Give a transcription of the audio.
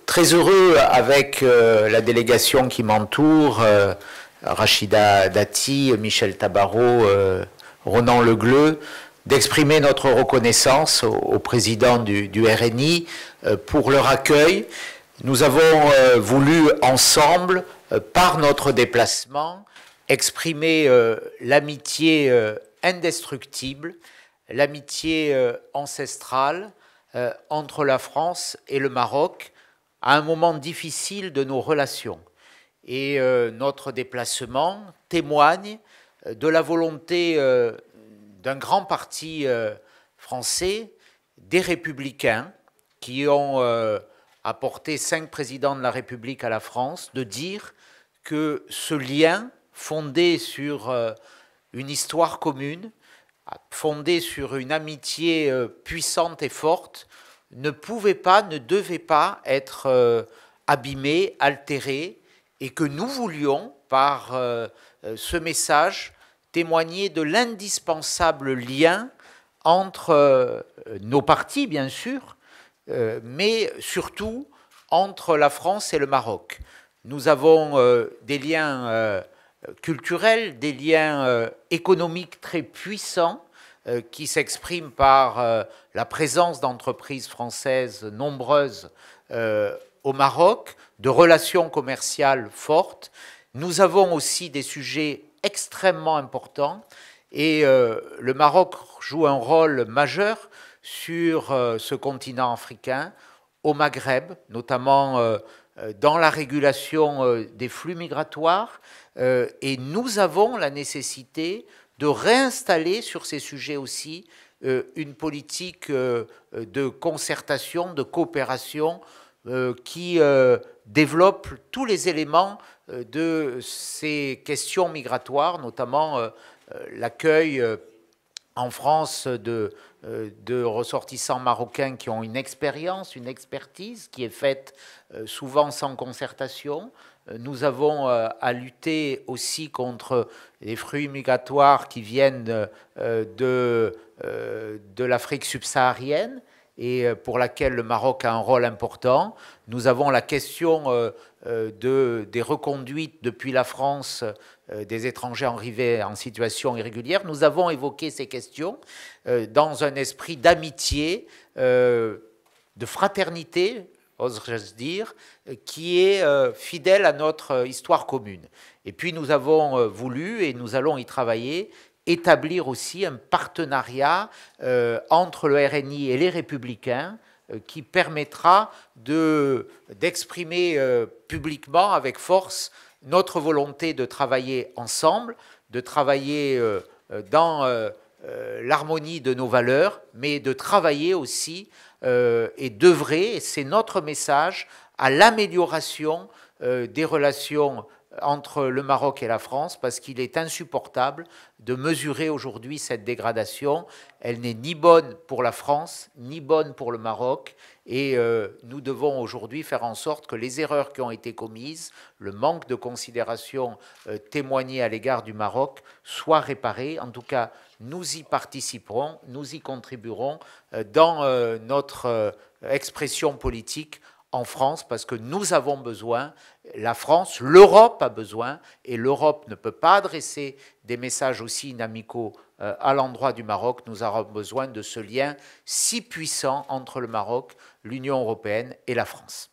Très heureux avec la délégation qui m'entoure, Rachida Dati, Michel Tabarot, Ronan Legleu, d'exprimer notre reconnaissance au président du RNI pour leur accueil. Nous avons voulu ensemble, par notre déplacement, exprimer l'amitié indestructible, l'amitié ancestrale entre la France et le Maroc, à un moment difficile de nos relations. Et notre déplacement témoigne de la volonté d'un grand parti français, des Républicains, qui ont apporté 5 présidents de la République à la France, de dire que ce lien fondé sur une histoire commune, fondé sur une amitié puissante et forte, ne pouvait pas, ne devait pas être abîmé, altéré, et que nous voulions, par ce message, témoigner de l'indispensable lien entre nos partis, bien sûr, mais surtout entre la France et le Maroc. Nous avons des liens culturels, des liens économiques très puissants, qui s'exprime par la présence d'entreprises françaises nombreuses au Maroc, de relations commerciales fortes. Nous avons aussi des sujets extrêmement importants et le Maroc joue un rôle majeur sur ce continent africain, au Maghreb, notamment dans la régulation des flux migratoires, et nous avons la nécessité de réinstaller sur ces sujets aussi une politique de concertation, de coopération qui développe tous les éléments de ces questions migratoires, notamment l'accueil en France de ressortissants marocains qui ont une expérience, une expertise qui est faite souvent sans concertation. Nous avons à lutter aussi contre les flux migratoires qui viennent de l'Afrique subsaharienne et pour laquelle le Maroc a un rôle important. Nous avons la question des reconduites depuis la France des étrangers arrivés en situation irrégulière. Nous avons évoqué ces questions dans un esprit d'amitié, de fraternité, oserais-je dire, qui est fidèle à notre histoire commune. Et puis nous avons voulu, et nous allons y travailler, établir aussi un partenariat entre le RNI et les Républicains qui permettra d'exprimer publiquement avec force notre volonté de travailler ensemble, de travailler dans l'harmonie de nos valeurs, mais de travailler aussi et d'œuvrer, et c'est notre message, à l'amélioration des relations entre le Maroc et la France, parce qu'il est insupportable de mesurer aujourd'hui cette dégradation. Elle n'est ni bonne pour la France, ni bonne pour le Maroc, et nous devons aujourd'hui faire en sorte que les erreurs qui ont été commises, le manque de considération témoigné à l'égard du Maroc, soient réparés. En tout cas, nous y participerons, nous y contribuerons dans notre expression politique en France, parce que nous avons besoin, la France, l'Europe a besoin, et l'Europe ne peut pas adresser des messages aussi inamicaux à l'endroit du Maroc. Nous avons besoin de ce lien si puissant entre le Maroc, l'Union européenne et la France.